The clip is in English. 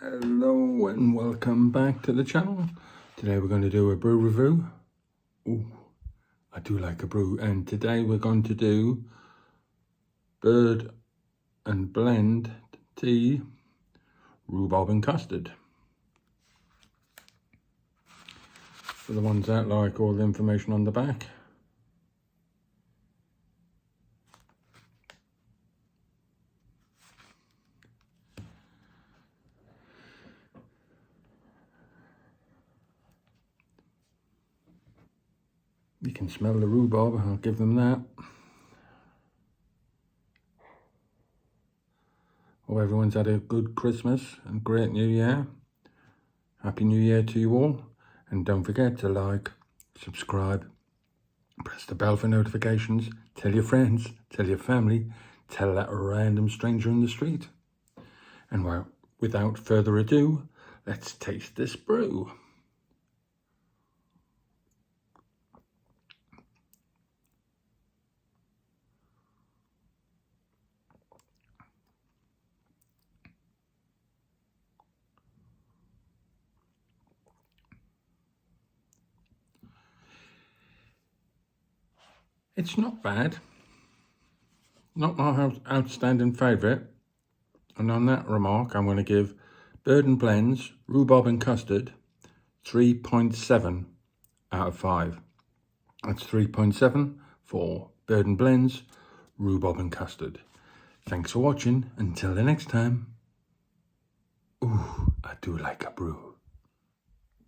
Hello and welcome back to the channel. Today we're going to do a brew review. Ooh, I do like a brew, and today we're going to do bird and blend tea, rhubarb and custard. For the ones that like all the information on the back. You can smell the rhubarb, I'll give them that. Hope everyone's had a good Christmas and great New Year. Happy New Year to you all. And don't forget to like, subscribe, press the bell for notifications, tell your friends, tell your family, tell that random stranger in the street. And well, without further ado, let's taste this brew. It's not bad. Not my outstanding favourite. And on that remark, I'm going to give Bird and Blends, Rhubarb and Custard, 3.7 out of 5. That's 3.7 for Bird and Blends, Rhubarb and Custard. Thanks for watching. Until the next time. Ooh, I do like a brew.